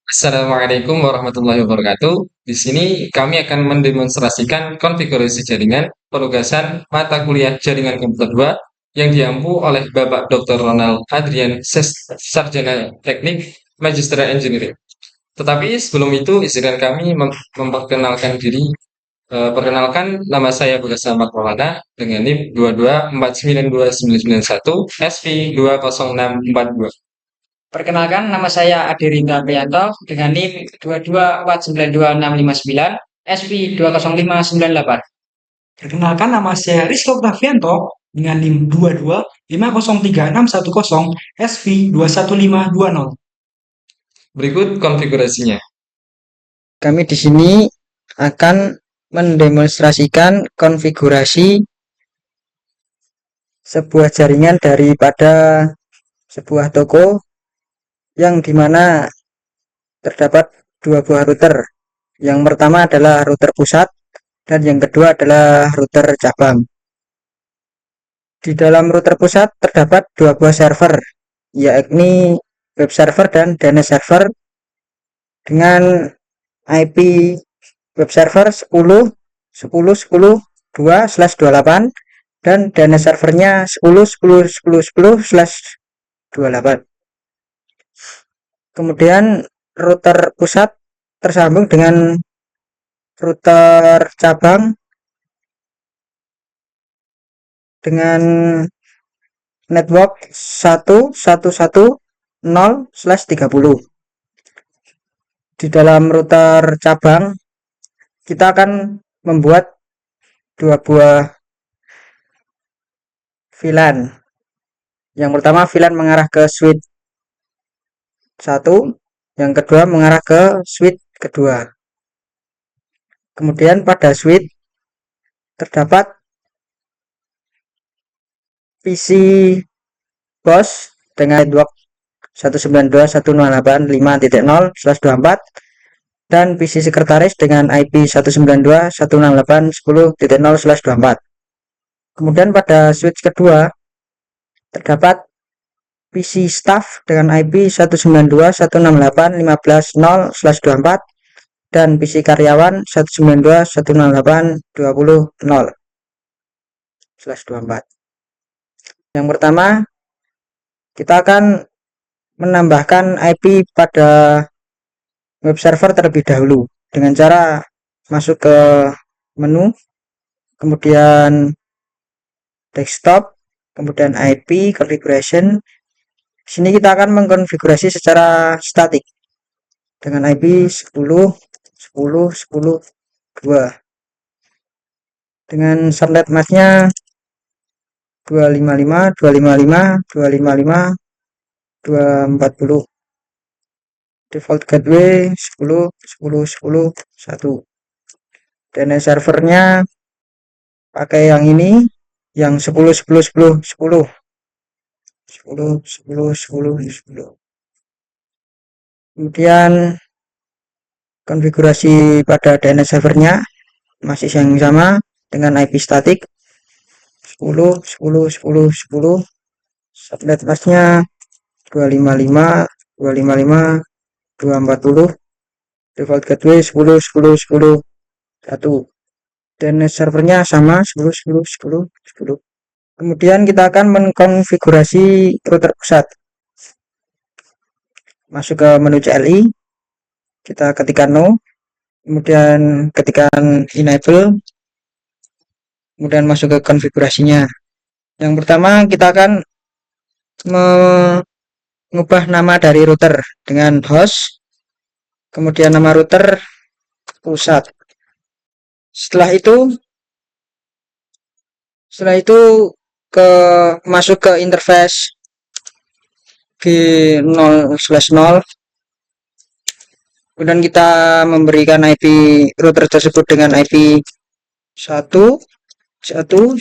Assalamualaikum warahmatullahi wabarakatuh. Di sini kami akan mendemonstrasikan konfigurasi jaringan penugasan mata kuliah jaringan komputer 2 yang diampu oleh Bapak Dr. Ronald Adrian Sarjana Teknik Magister Engineering. Tetapi sebelum itu izinkan kami memperkenalkan diri. Perkenalkan, nama saya Bugasama Maulana dengan NIM 22492991 SV20642. Perkenalkan, nama saya Adi Rinda Priyanto dengan NIM 224922659 SV20598. Perkenalkan, nama saya Rizko Octavianto dengan NIM 22503610 SV21520. Berikut konfigurasinya. Kami di sini akan mendemonstrasikan konfigurasi sebuah jaringan daripada sebuah toko yang dimana terdapat dua buah router. Yang pertama adalah router pusat dan yang kedua adalah router cabang. Di dalam router pusat terdapat dua buah server, yakni web server dan DNS server dengan IP web server 10.10.10.2/28 dan DNS servernya 10.10.10.10/28. Kemudian router pusat tersambung dengan router cabang dengan network 1.1.1.0/30. Di dalam router cabang kita akan membuat dua buah VLAN. Yang pertama VLAN mengarah ke switch 1, yang kedua mengarah ke switch kedua. Kemudian pada switch terdapat PC BOS dengan network 192.168.5.0/24 dan PC sekretaris dengan IP 192.168.10.0/24. Kemudian pada switch kedua terdapat PC staff dengan IP 192.168.15.0/24 dan PC karyawan 192.168.20.0/24. Yang pertama, kita akan menambahkan IP pada web server terlebih dahulu dengan cara masuk ke menu, kemudian desktop, kemudian IP configuration. Di sini kita akan mengkonfigurasi secara statik dengan IP 10.10.10.2 dengan subnet masknya 255.255.255.240. Default gateway 10.10.10.1. DNS servernya pakai yang ini, yang 10.10.10.10. Kemudian konfigurasi pada DNS servernya masih yang sama dengan IP statik 10.10.10.10. Subnet masknya 255.255.240. Default gateway 10.10.10.1. DNS servernya sama 10.10.10.10. Kemudian kita akan mengkonfigurasi router pusat. Masuk ke menu CLI, kita ketikkan no, kemudian ketikkan enable, kemudian masuk ke konfigurasinya. Yang pertama kita akan mengubah nama dari router dengan host, kemudian nama router pusat. Setelah itu masuk ke interface V0/0. Kemudian kita memberikan IP router tersebut dengan IP 1.1.1.1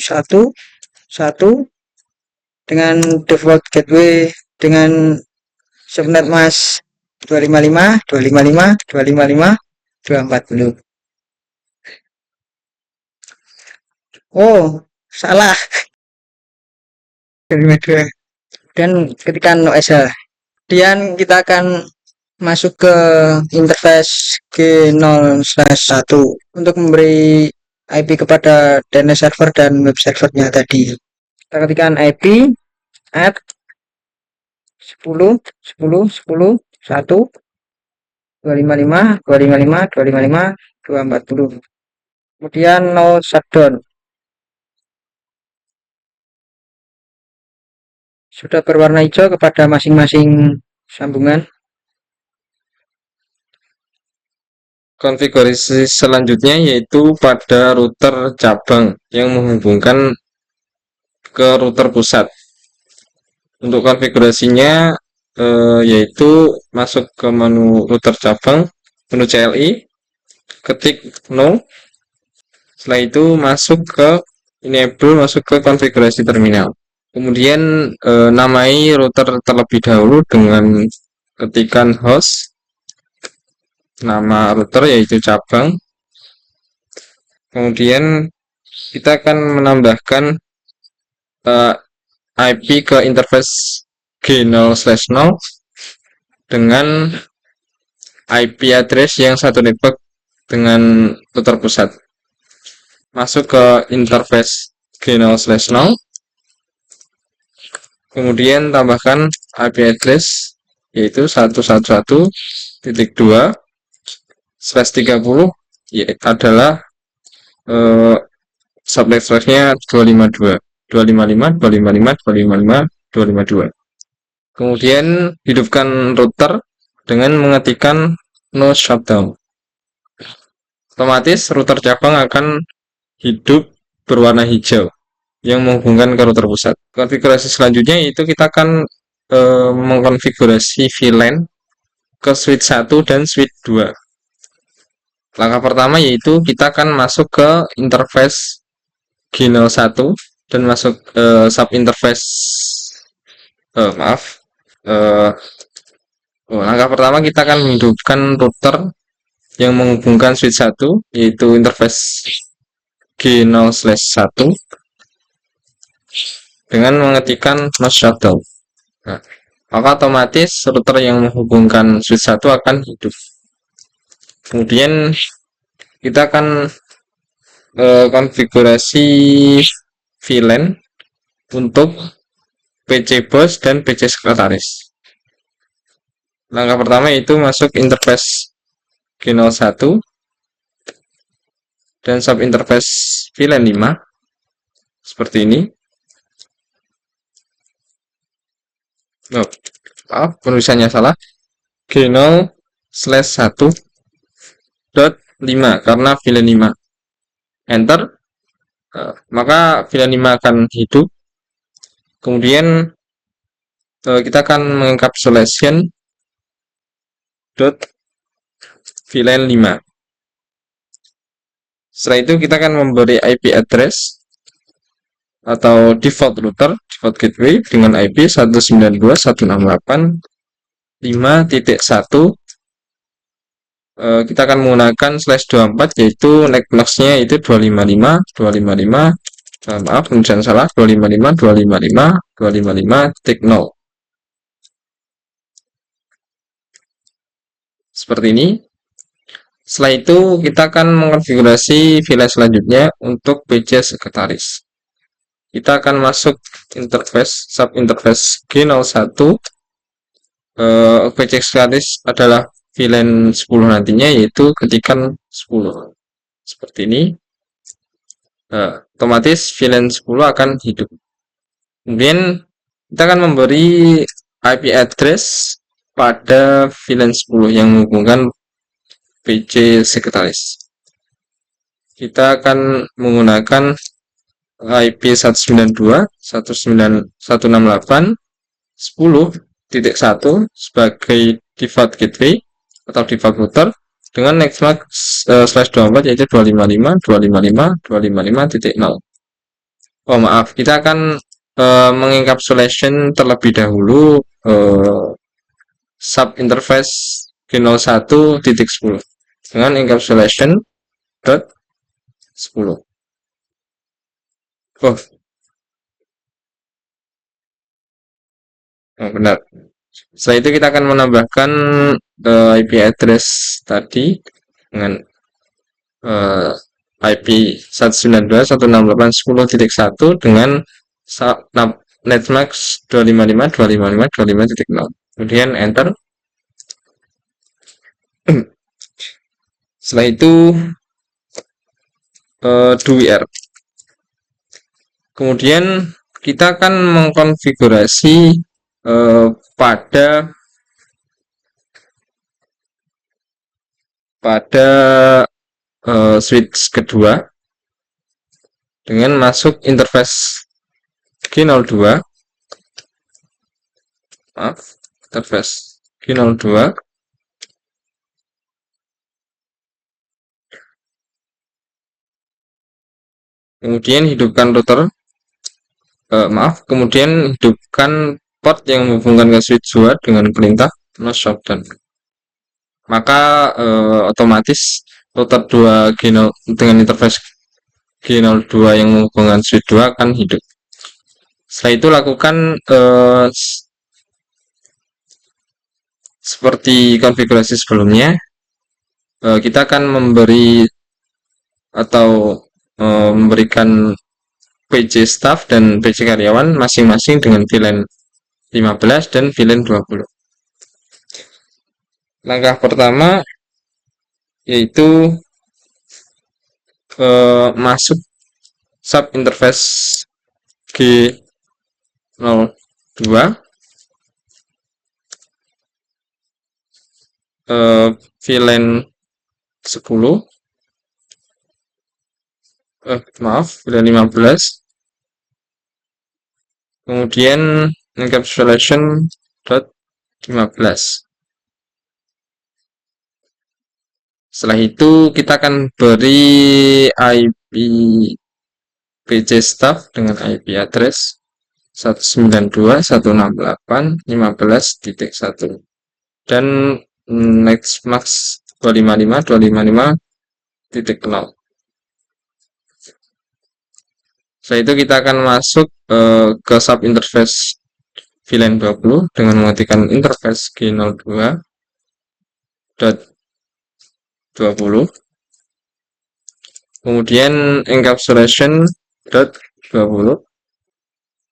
dengan default gateway dengan subnet mask 255.255.255.240. Oh, salah. Dan ketika no SH. Kemudian kita akan masuk ke interface G0/1 untuk memberi IP kepada DNS server dan web servernya tadi. Kita ketikkan IP add 10 10 10 1 255 255 255 240. Kemudian no shutdown. Sudah berwarna hijau kepada masing-masing sambungan. Konfigurasi selanjutnya yaitu pada router cabang yang menghubungkan ke router pusat. Untuk konfigurasinya yaitu masuk ke menu router cabang, menu CLI, ketik no. Setelah itu masuk ke enable, masuk ke konfigurasi terminal. Kemudian namai router terlebih dahulu dengan ketikan host, nama router yaitu cabang. Kemudian kita akan menambahkan IP ke interface G0/0 dengan IP address yang satu network dengan router pusat. Masuk ke interface G0/0, kemudian tambahkan IP address yaitu 111.2/30 adalah subnetworknya 255 255 255 255 252. Kemudian hidupkan router dengan mengetikkan no shutdown. Otomatis router cabang akan hidup berwarna hijau yang menghubungkan ke router pusat. Konfigurasi selanjutnya yaitu kita akan mengkonfigurasi VLAN ke switch 1 dan switch 2. Langkah pertama yaitu kita akan masuk ke interface G01 dan masuk subinterface langkah pertama kita akan menghidupkan router yang menghubungkan switch 1 yaitu interface G0/1 dengan mengetikkan no shutdown. Nah, maka otomatis router yang menghubungkan switch 1 akan hidup. Kemudian kita akan konfigurasi VLAN untuk PC bos dan PC sekretaris. Langkah pertama itu masuk interface G01 dan subinterface VLAN 5 seperti ini. Maaf, penulisannya salah. G0/1.5 karena VLAN 5. Enter. Maka VLAN 5 akan hidup. Kemudian kita akan mengencapsulation VLAN 5. Setelah itu kita akan memberi IP address atau default router, default gateway dengan IP 192.168.5.1. Kita akan menggunakan /24 yaitu netmasknya itu 255 255 maaf penulisan salah 255 255 255.0 seperti ini. Setelah itu kita akan mengkonfigurasi VLAN selanjutnya untuk PC sekretaris. Kita akan masuk interface subinterface G01. PC sekretaris adalah VLAN 10 nantinya yaitu ketikan 10 seperti ini. Otomatis VLAN 10 akan hidup. Kemudian kita akan memberi IP address pada VLAN 10 yang menghubungkan PC sekretaris. Kita akan menggunakan IP 192.168.10.1 sebagai default gateway atau default router dengan netmask /24 yaitu 255 255 255.0. Oh maaf, kita akan mengencapsulation terlebih dahulu subinterface G01.10 dengan encapsulation .10. Benar. Setelah itu kita akan menambahkan IP address tadi dengan IP 192.168.10.1 dengan netmask 255.255.255.0. Kemudian enter. Setelah itu do WR. Kemudian kita akan mengkonfigurasi pada switch kedua dengan masuk interface G02, interface G02, kemudian hidupkan router, kemudian hidupkan port yang menghubungkan ke switch 2 dengan perintah no shutdown. Maka otomatis router 2 G0 dengan interface G02 yang menghubungkan switch 2 akan hidup. Setelah itu lakukan seperti konfigurasi sebelumnya. Kita akan memberi atau memberikan PC staff dan PC karyawan masing-masing dengan VLAN 15 dan VLAN 20. Langkah pertama yaitu masuk sub interface G02, VLAN 10, VLAN 15, kemudian encapsulation dot 15. Setelah itu kita akan beri IP PC staff dengan IP address 192.168.15.1 dan netmask 255.255.0. Setelah itu kita akan masuk ke sub interface VLAN 20 dengan mematikan interface G02.20, kemudian encapsulation .20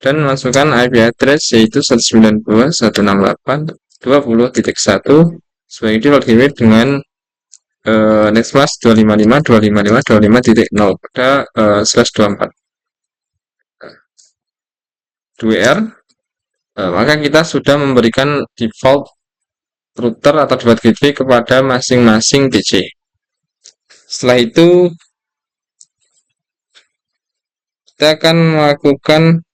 dan masukkan IP address yaitu 192.168.20.1 sebagai default gateway dengan netmask 255.255.255.0 pada /24 2R. Maka kita sudah memberikan default router atau default gateway kepada masing-masing PC. Setelah itu kita akan melakukan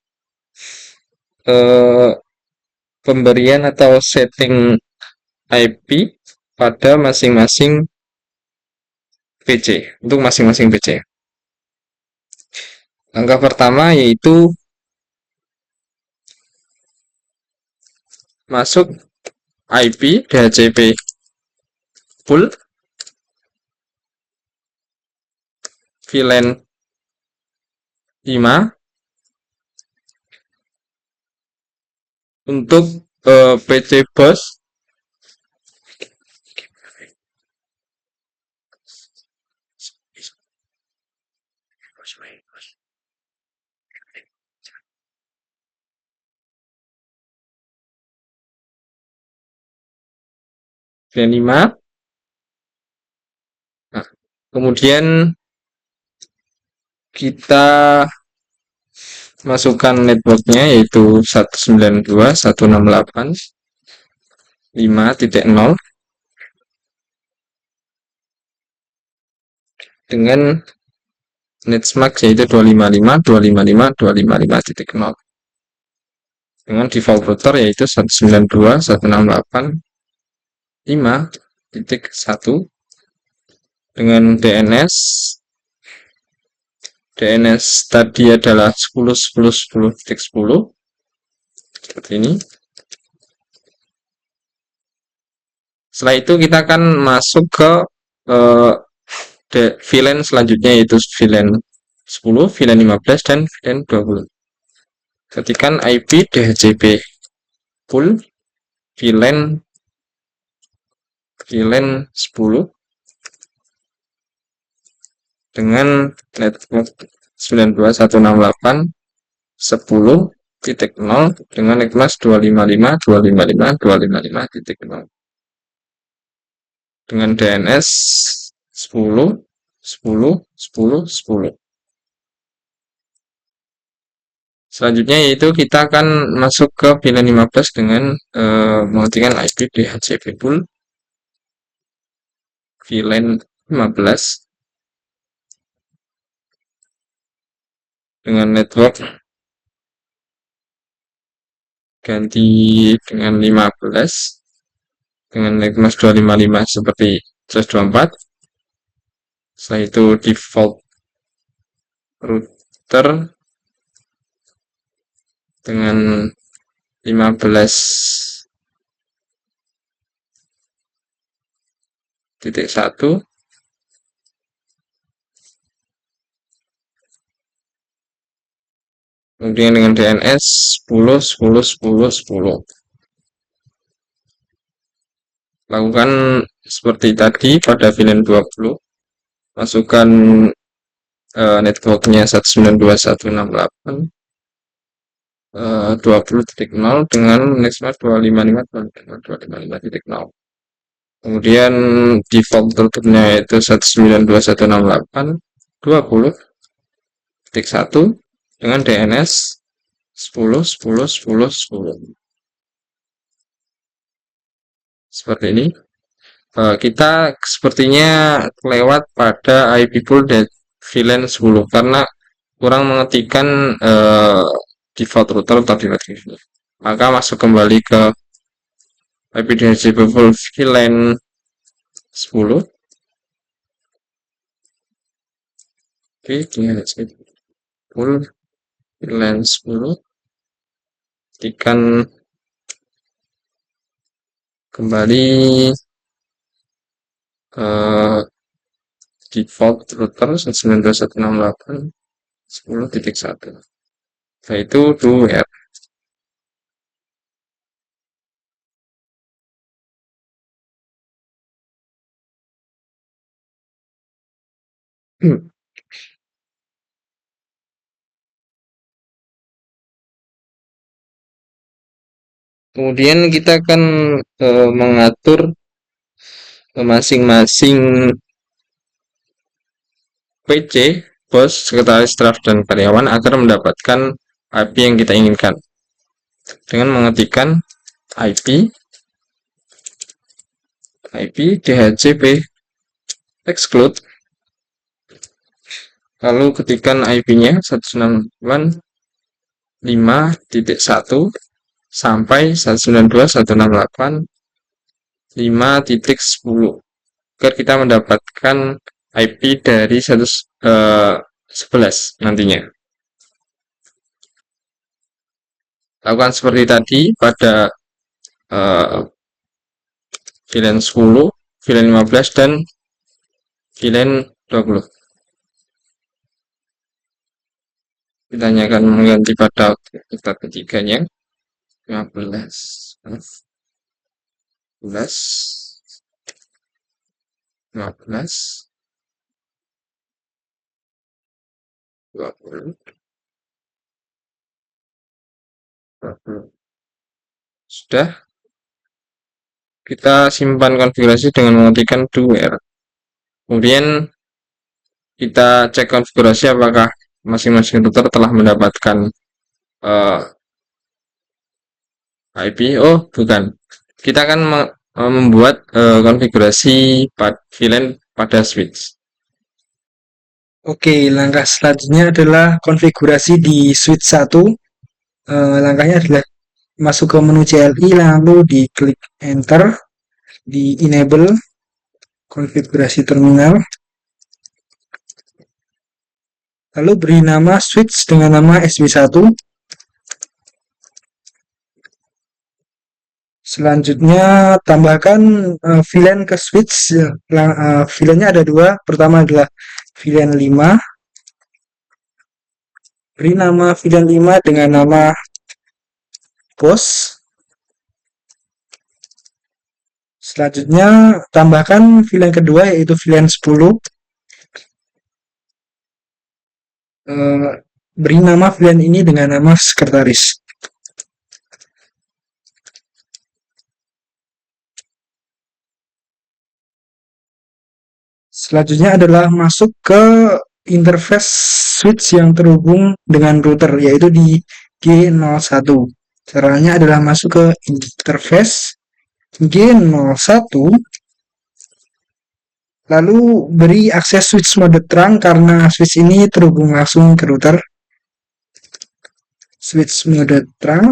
pemberian atau setting IP pada masing-masing PC, untuk masing-masing PC. Langkah pertama yaitu masuk IP DHCP pool VLAN 5 untuk PC bus VLAN 5. Nah, kemudian kita masukkan networknya yaitu 192.168.5.0 dengan netmask yaitu 255.255.255.0 dengan default router yaitu 192.168.5.1 dengan DNS tadi adalah 10.10.10.10 seperti ini. Setelah itu kita akan masuk ke VLAN selanjutnya yaitu VLAN 10, VLAN 15 dan VLAN 20. Ketikkan IP DHCP pool VLAN 10 dengan network 92168.10.0 dengan netmas 255.255.255.0 dengan DNS 10 10 10 10. Selanjutnya yaitu kita akan masuk ke VLAN 15 dengan mengetikkan IP DHCP pool VLAN 15 dengan network ganti dengan 15 dengan netmas 255 seperti 124. Setelah itu default router dengan 15.1. Kemudian dengan DNS 10 10 10 10. Lakukan seperti tadi pada VLAN 20. Masukkan networknya 192.168.20.0 dengan netmas 255.255.0. Kemudian default tutupnya yaitu 192.168.20.1 dengan DNS 10 10 10 10. Seperti ini. Kita sepertinya lewat pada IP pool dan VLAN 10 karena kurang mengetikkan default router tadi. Maka masuk kembali ke IP DHCP pool VLAN 10. Oke, DHCP pool VLAN 10. Ketikkan kembali default router 192.168.10.1. Yaitu do R. Kemudian kita akan mengatur masing-masing PC, bos, sekretaris, staf, dan karyawan agar mendapatkan IP yang kita inginkan dengan mengetikkan IP DHCP exclude, lalu ketikkan IP-nya 192.5.1 sampai 192.168.5.10 agar kita mendapatkan IP dari 11 nantinya. Lakukan seperti tadi pada VLAN 10, VLAN 15, dan VLAN 20. Kita hanya akan mengganti pada kita ketiganya 15 15 15 20 20. Sudah, kita simpan konfigurasi dengan mengetikkan do R. Kemudian kita cek konfigurasi apakah masing-masing router telah mendapatkan IP. Oh, bukan. Kita akan membuat konfigurasi VLAN pada switch. Oke, langkah selanjutnya adalah konfigurasi di switch 1. Langkahnya adalah masuk ke menu CLI, lalu diklik enter, di enable konfigurasi terminal, lalu beri nama switch dengan nama SW1. Selanjutnya tambahkan VLAN ke switch. VLAN-nya ada dua. Pertama adalah VLAN 5. Beri nama VLAN 5 dengan nama bos. Selanjutnya tambahkan VLAN kedua yaitu VLAN 10. Beri nama VLAN ini dengan nama sekretaris. Selanjutnya adalah masuk ke interface switch yang terhubung dengan router, yaitu di G01. Caranya adalah masuk ke interface G01, lalu beri akses switch mode terang karena switch ini terhubung langsung ke router. Switch mode terang.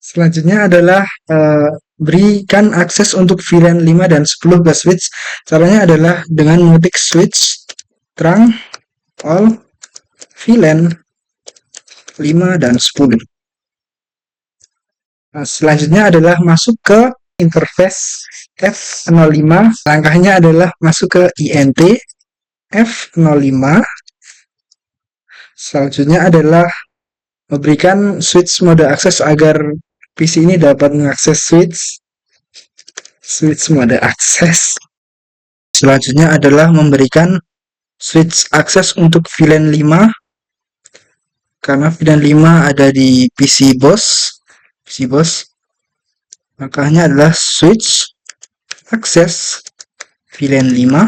Selanjutnya adalah berikan akses untuk VLAN 5 dan 10 ke switch. Caranya adalah dengan mengetik switch terang all VLAN 5 dan 10. Nah, selanjutnya adalah masuk ke interface F05. Langkahnya adalah masuk ke INT F05. Selanjutnya adalah memberikan switch mode akses agar PC ini dapat mengakses switch mode akses. Selanjutnya adalah memberikan switch akses untuk VLAN 5 karena VLAN 5 ada di PC BOS. Makanya adalah switch akses VLAN 5.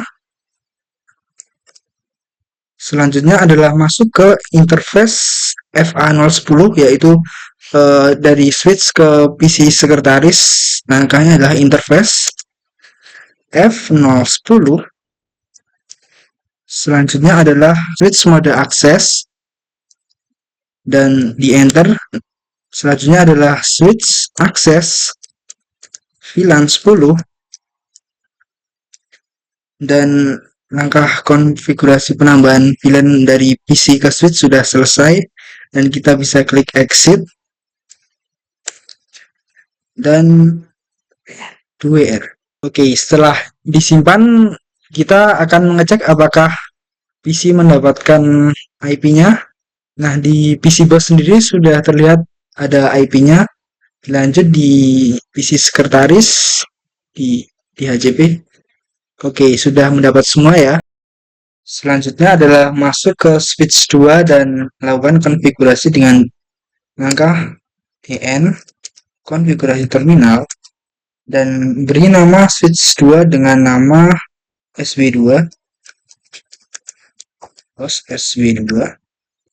Selanjutnya adalah masuk ke interface FA010 yaitu dari switch ke PC sekretaris. Langkahnya adalah interface F010. Selanjutnya adalah switch mode akses dan di enter. Selanjutnya adalah switch akses VLAN 10 dan langkah konfigurasi penambahan VLAN dari PC ke switch sudah selesai dan kita bisa klik exit dan 2R. Oke, setelah disimpan kita akan mengecek apakah PC mendapatkan IP-nya. Nah, di PC BOS sendiri sudah terlihat ada IP-nya. Lanjut di PC sekretaris di HCP. Oke, sudah mendapat semua ya. Selanjutnya adalah masuk ke switch 2 dan lakukan konfigurasi dengan langkah EN konfigurasi terminal dan beri nama switch 2 dengan nama SW2. SW2.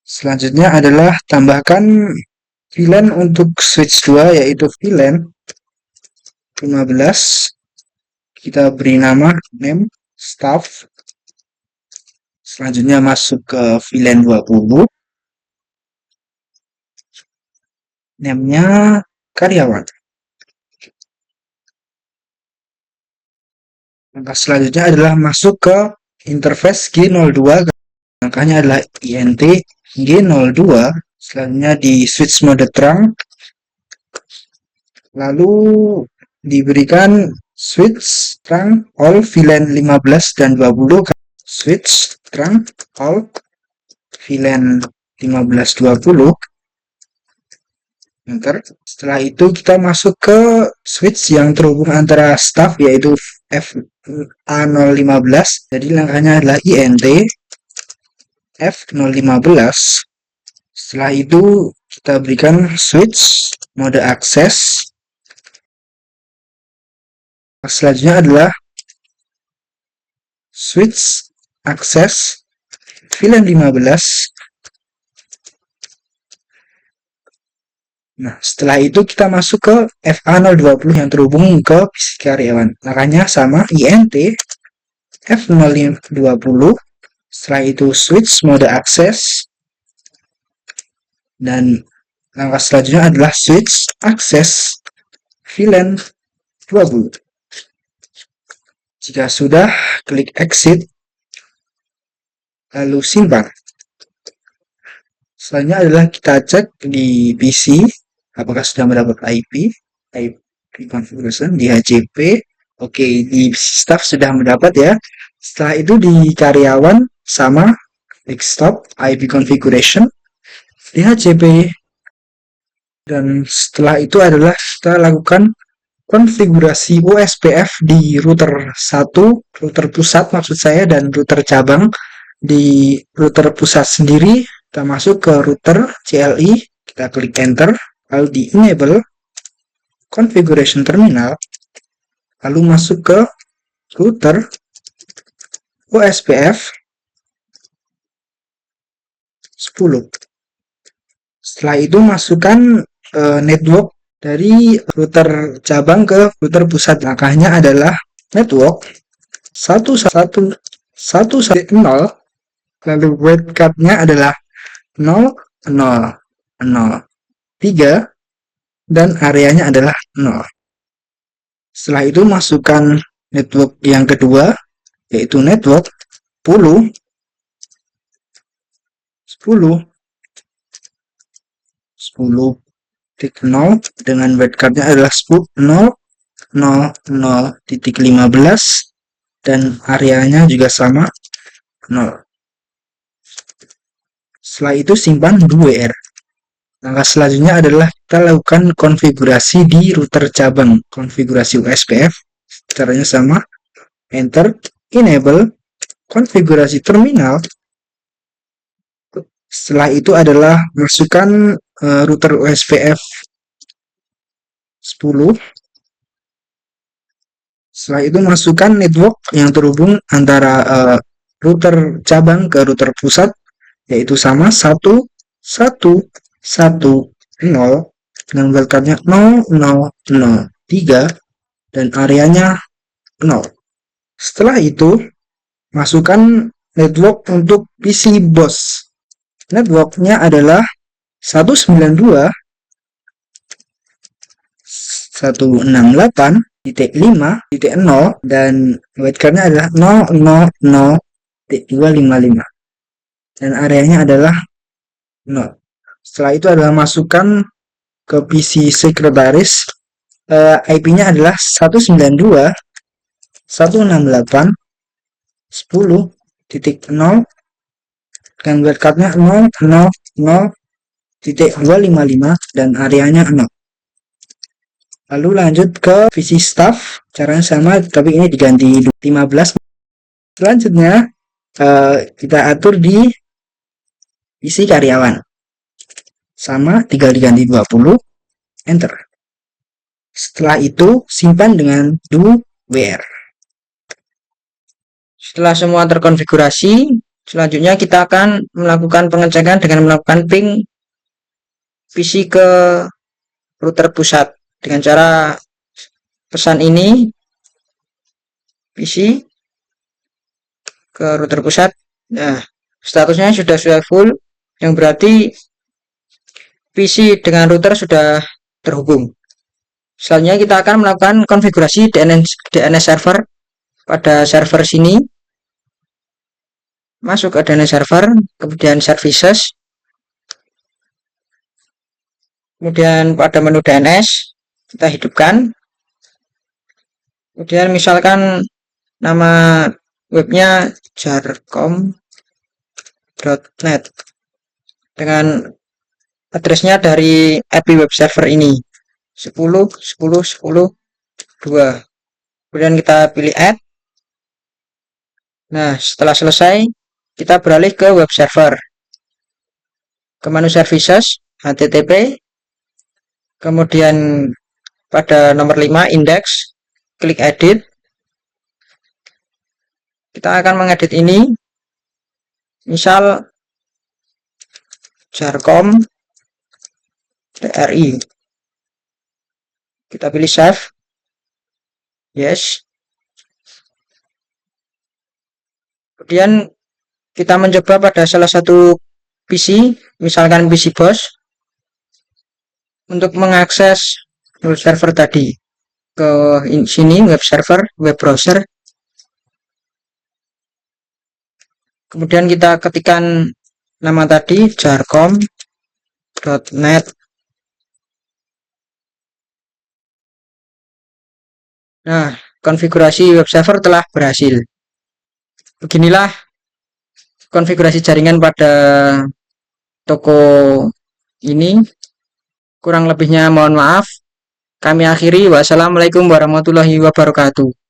Selanjutnya adalah tambahkan VLAN untuk switch 2 yaitu VLAN 15. Kita beri nama name staff. Selanjutnya masuk ke VLAN 20. Name-nya karyawan. Langkah selanjutnya adalah masuk ke interface G02. Langkahnya adalah INT G02. Selanjutnya di switch mode terang. Lalu diberikan switch terang all VLAN 15 dan 20. Switch terang all VLAN 15 20. Enter. Setelah itu kita masuk ke switch yang terhubung antara staff yaitu FA015. Jadi langkahnya adalah INT F015. Setelah itu kita berikan switch mode akses. Selanjutnya adalah switch akses VLAN 15. Nah, setelah itu kita masuk ke FA020 yang terhubung ke PC karyawan. Langkahnya sama, INT F020. Setelah itu switch mode akses. Dan langkah selanjutnya adalah switch akses VLAN 20. Jika sudah, klik exit. Lalu simpan. Selanjutnya adalah kita cek di PC. Apakah sudah mendapat IP configuration di HCP. Oke, di staff sudah mendapat ya. Setelah itu di karyawan sama, klik stop IP configuration di HCP. Dan setelah itu adalah kita lakukan konfigurasi USBF di router 1, router pusat maksud saya, dan router cabang. Di router pusat sendiri, kita masuk ke router CLI, kita klik enter, lalu di enable configuration terminal, lalu masuk ke router USBF 10. Setelah itu masukkan network dari router cabang ke router pusat. Langkahnya adalah network 1.1.1.0, lalu wildcard-nya adalah 0.0.0.3 dan areanya adalah 0. Setelah itu masukkan network yang kedua, yaitu network 10 dengan wildcard-nya adalah 0.0.0.15 dan areanya juga sama 0. Setelah itu simpan WR. Langkah selanjutnya adalah kita lakukan konfigurasi di router cabang, konfigurasi USBF. Caranya sama, enter, enable, konfigurasi terminal. Setelah itu adalah masukkan router USBF 10. Setelah itu masukkan network yang terhubung antara router cabang ke router pusat, yaitu sama 1.1.1.0 dengan wildcard-nya 0.0.0.3 dan areanya 0. Setelah itu masukkan network untuk PC BOSS. Networknya adalah 192.168.5.0 dan wildcard-nya adalah 0.0.0.255 dan areanya adalah 0. Setelah itu adalah masukkan ke PC sekretaris, IP-nya adalah 192.168.10.0 dengan wildcard-nya 0.0.0.255 dan areanya 0. Lalu lanjut ke PC staff, caranya sama tapi ini diganti 15. Selanjutnya kita atur di PC karyawan, sama tinggal diganti 20, enter. Setelah itu simpan dengan do where. Setelah semua terkonfigurasi, selanjutnya kita akan melakukan pengecekan dengan melakukan ping PC ke router pusat dengan cara pesan ini, PC ke router pusat. Nah, statusnya sudah full, yang berarti PC dengan router sudah terhubung. Selanjutnya kita akan melakukan konfigurasi DNS server pada server sini. Masuk ke DNS server, kemudian services, kemudian pada menu DNS kita hidupkan, kemudian misalkan nama webnya jarcom.net dengan addressnya dari IP web server ini 10.10.10.2. Kemudian kita pilih add. Nah, setelah selesai kita beralih ke web server, ke menu services, http, kemudian pada nomor 5 index, klik edit. Kita akan mengedit ini, misal jarcom.ri. Kita pilih save, yes. Kemudian kita mencoba pada salah satu PC, misalkan PC BOSS, untuk mengakses web server tadi. Ke sini web server, web browser. Kemudian kita ketikkan nama tadi jarcom.net. Nah, konfigurasi web server telah berhasil. Beginilah konfigurasi jaringan pada toko ini. Kurang lebihnya mohon maaf. Kami akhiri. Wassalamualaikum warahmatullahi wabarakatuh.